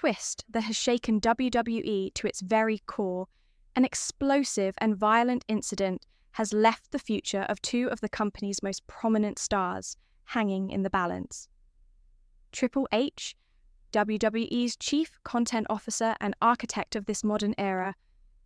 twist that has shaken WWE to its very core, an explosive and violent incident has left the future of two of the company's most prominent stars hanging in the balance. Triple H, WWE's chief content officer and architect of this modern era,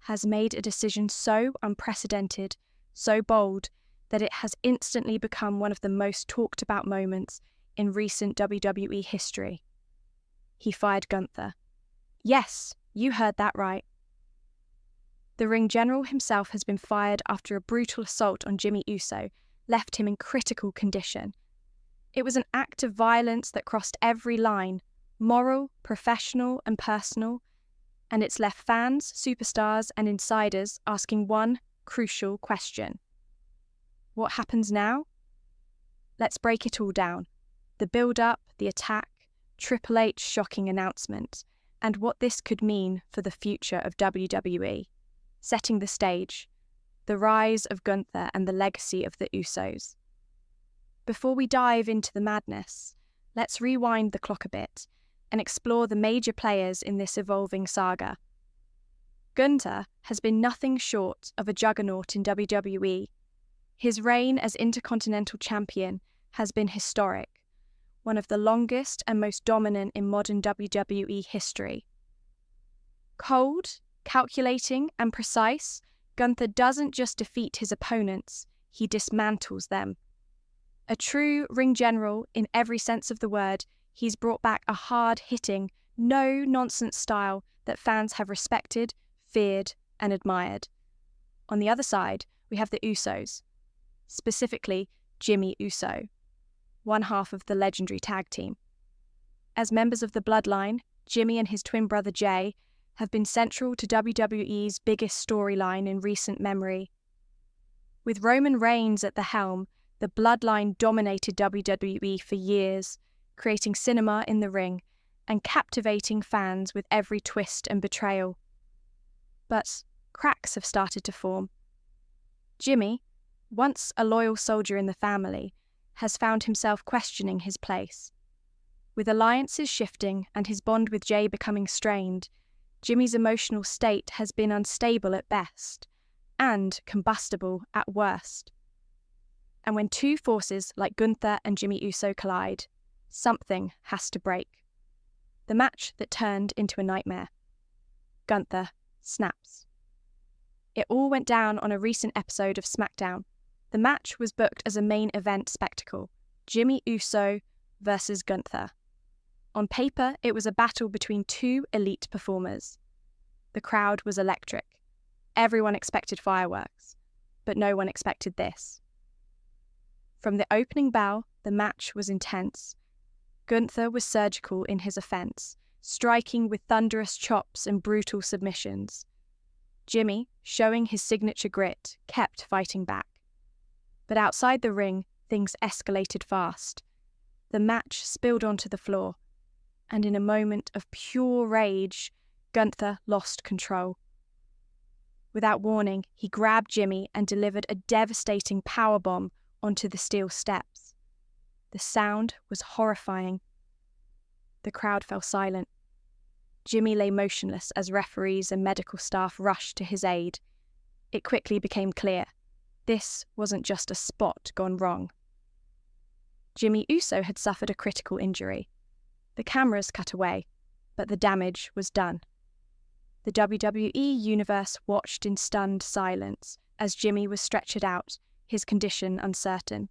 has made a decision so unprecedented, so bold, that it has instantly become one of the most talked about moments in recent WWE history. He fired Gunther. Yes, you heard that right. The ring general himself has been fired after a brutal assault on Jimmy Uso left him in critical condition. It was an act of violence that crossed every line, moral, professional, and personal, and it's left fans, superstars, and insiders asking one crucial question. What happens now? Let's break it all down. The build-up, the attack, Triple H's shocking announcement, and what this could mean for the future of WWE. Setting the stage, the rise of Gunther and the legacy of the Usos. Before we dive into the madness, let's rewind the clock a bit and explore the major players in this evolving saga. Gunther has been nothing short of a juggernaut in WWE. His reign as Intercontinental Champion has been historic, one of the longest and most dominant in modern WWE history. Cold, calculating, and precise, Gunther doesn't just defeat his opponents, he dismantles them. A true ring general in every sense of the word, he's brought back a hard-hitting, no-nonsense style that fans have respected, feared, and admired. On the other side, we have the Usos, specifically Jimmy Uso, one half of the legendary tag team. As members of the Bloodline, Jimmy and his twin brother Jay have been central to WWE's biggest storyline in recent memory. With Roman Reigns at the helm, the Bloodline dominated WWE for years, creating cinema in the ring and captivating fans with every twist and betrayal. But cracks have started to form. Jimmy, once a loyal soldier in the family, has found himself questioning his place. With alliances shifting and his bond with Jay becoming strained, Jimmy's emotional state has been unstable at best, and combustible at worst. And when two forces like Gunther and Jimmy Uso collide, something has to break. The match that turned into a nightmare. Gunther snaps. It all went down on a recent episode of SmackDown. The match was booked as a main event spectacle, Jimmy Uso versus Gunther. On paper, it was a battle between two elite performers. The crowd was electric. Everyone expected fireworks, but no one expected this. From the opening bell, the match was intense. Gunther was surgical in his offense, striking with thunderous chops and brutal submissions. Jimmy, showing his signature grit, kept fighting back. But outside the ring, things escalated fast. The match spilled onto the floor, and in a moment of pure rage, Gunther lost control. Without warning, he grabbed Jimmy and delivered a devastating powerbomb onto the steel steps. The sound was horrifying. The crowd fell silent. Jimmy lay motionless as referees and medical staff rushed to his aid. It quickly became clear. This wasn't just a spot gone wrong. Jimmy Uso had suffered a critical injury. The cameras cut away, but the damage was done. The WWE Universe watched in stunned silence as Jimmy was stretchered out, his condition uncertain.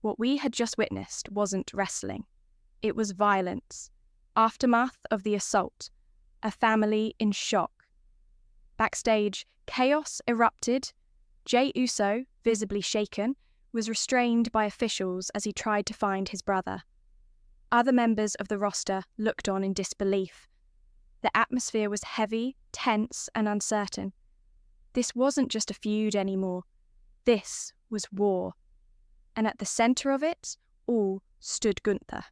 What we had just witnessed wasn't wrestling. It was violence. Aftermath of the assault. A family in shock. Backstage, chaos erupted. Jey Uso, visibly shaken, was restrained by officials as he tried to find his brother. Other members of the roster looked on in disbelief. The atmosphere was heavy, tense, and uncertain. This wasn't just a feud anymore. This was war. And at the centre of it all stood Gunther.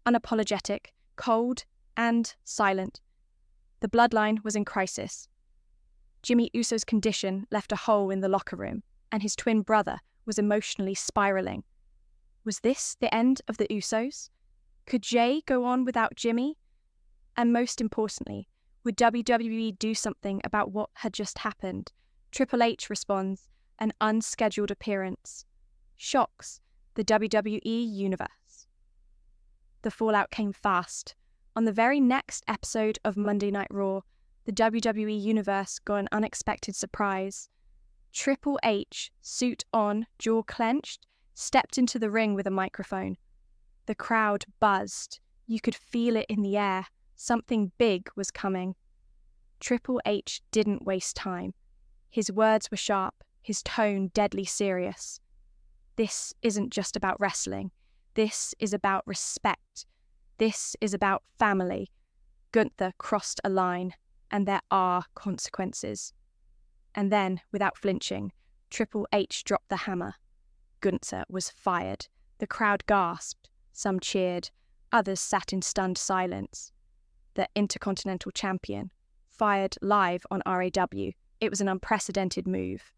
Unapologetic, cold, and silent. The bloodline was in crisis. Jimmy Uso's condition left a hole in the locker room, and his twin brother was emotionally spiralling. Was this the end of the Usos? Could Jey go on without Jimmy? And most importantly, would WWE do something about what had just happened? Triple H responds, an unscheduled appearance shocks the WWE universe. The fallout came fast. On the very next episode of Monday Night Raw, the WWE universe got an unexpected surprise. Triple H, suit on, jaw clenched, stepped into the ring with a microphone. The crowd buzzed. You could feel it in the air. Something big was coming. Triple H didn't waste time. His words were sharp, his tone deadly serious. This isn't just about wrestling. This is about respect. This is about family. Gunther crossed a line, and there are consequences. And then, without flinching, Triple H dropped the hammer. Gunther was fired. The crowd gasped. Some cheered. Others sat in stunned silence. The Intercontinental Champion, fired live on RAW. It was an unprecedented move.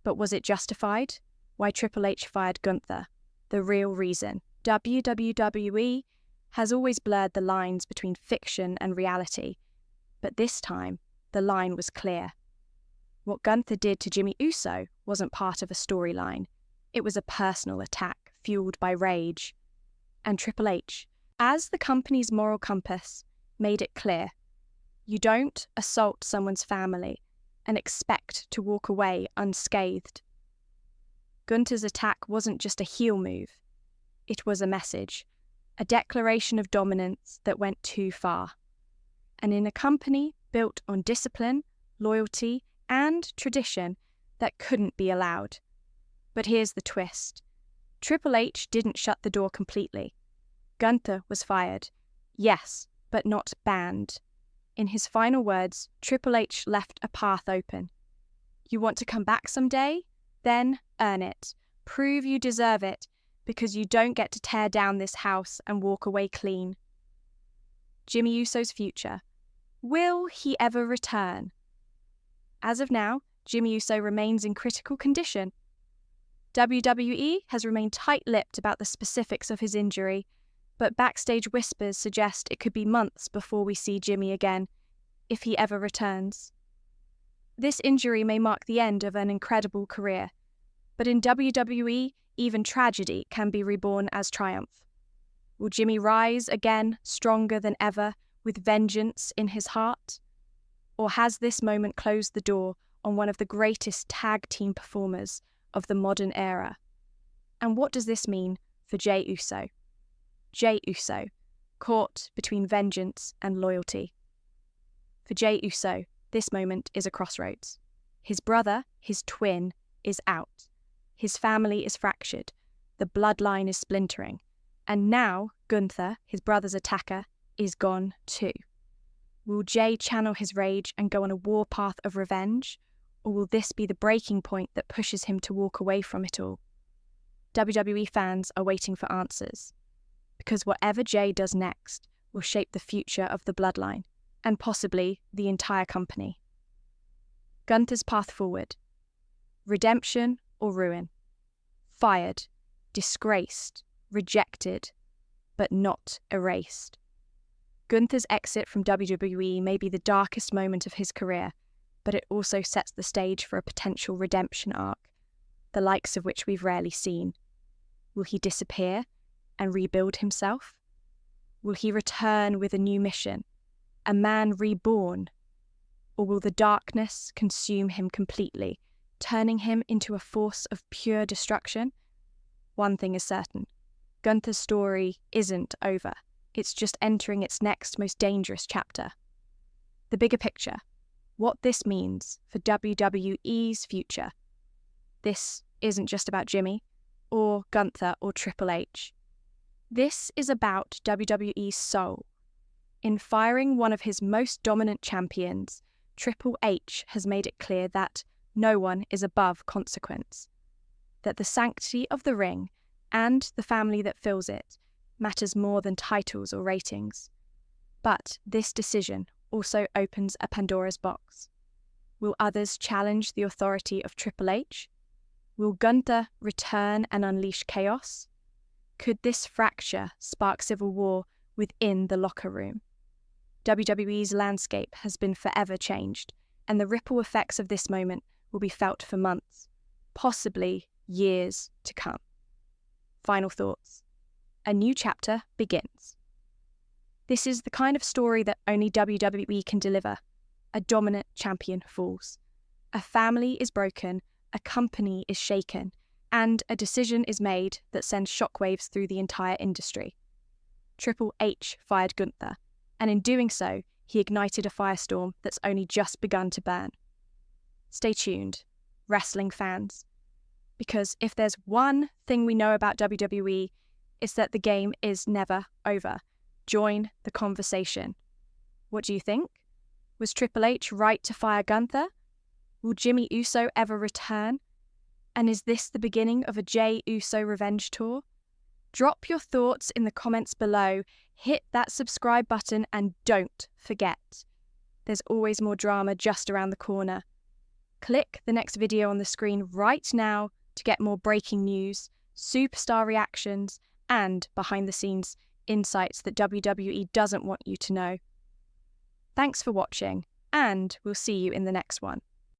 But was it justified? Why Triple H fired Gunther? The real reason. WWE has always blurred the lines between fiction and reality. But this time, the line was clear. What Gunther did to Jimmy Uso wasn't part of a storyline. It was a personal attack, fueled by rage. And Triple H, as the company's moral compass, made it clear. You don't assault someone's family and expect to walk away unscathed. Gunther's attack wasn't just a heel move. It was a message, a declaration of dominance that went too far. And in a company built on discipline, loyalty, and tradition, that couldn't be allowed. But here's the twist. Triple H didn't shut the door completely. Gunther was fired. Yes, but not banned. In his final words, Triple H left a path open. You want to come back someday? Then earn it. Prove you deserve it, because you don't get to tear down this house and walk away clean. Jimmy Uso's future. Will he ever return? As of now, Jimmy Uso remains in critical condition. WWE has remained tight-lipped about the specifics of his injury, but backstage whispers suggest it could be months before we see Jimmy again, if he ever returns. This injury may mark the end of an incredible career, but in WWE, even tragedy can be reborn as triumph. Will Jimmy rise again, stronger than ever, with vengeance in his heart? Or has this moment closed the door on one of the greatest tag team performers of the modern era? And what does this mean for Jey Uso? Jey Uso, caught between vengeance and loyalty. For Jey Uso, this moment is a crossroads. His brother, his twin, is out. His family is fractured. The bloodline is splintering. And now Gunther, his brother's attacker, is gone too. Will Jey channel his rage and go on a warpath of revenge? Or will this be the breaking point that pushes him to walk away from it all? WWE fans are waiting for answers. Because whatever Jey does next will shape the future of the bloodline, and possibly the entire company. Gunther's path forward. Redemption or ruin. Fired, disgraced, rejected, but not erased. Gunther's exit from WWE may be the darkest moment of his career, but it also sets the stage for a potential redemption arc, the likes of which we've rarely seen. Will he disappear and rebuild himself? Will he return with a new mission, a man reborn? Or will the darkness consume him completely, turning him into a force of pure destruction? One thing is certain. Gunther's story isn't over. It's just entering its next most dangerous chapter. The bigger picture. What this means for WWE's future. This isn't just about Jimmy, or Gunther, or Triple H. This is about WWE's soul. In firing one of his most dominant champions, Triple H has made it clear that no one is above consequence, that the sanctity of the ring and the family that fills it matters more than titles or ratings. But this decision also opens a Pandora's box. Will others challenge the authority of Triple H? Will Gunther return and unleash chaos? Could this fracture spark civil war within the locker room? WWE's landscape has been forever changed, and the ripple effects of this moment will be felt for months, possibly years to come. Final thoughts. A new chapter begins. This is the kind of story that only WWE can deliver. A dominant champion falls. A family is broken, a company is shaken, and a decision is made that sends shockwaves through the entire industry. Triple H fired Gunther, and in doing so, he ignited a firestorm that's only just begun to burn. Stay tuned, wrestling fans, because if there's one thing we know about WWE, it's that the game is never over. Join the conversation. What do you think? Was Triple H right to fire Gunther? Will Jimmy Uso ever return? And is this the beginning of a Jey Uso revenge tour? Drop your thoughts in the comments below, hit that subscribe button, and don't forget, there's always more drama just around the corner. Click the next video on the screen right now to get more breaking news, superstar reactions, and behind-the-scenes insights that WWE doesn't want you to know. Thanks for watching, and we'll see you in the next one.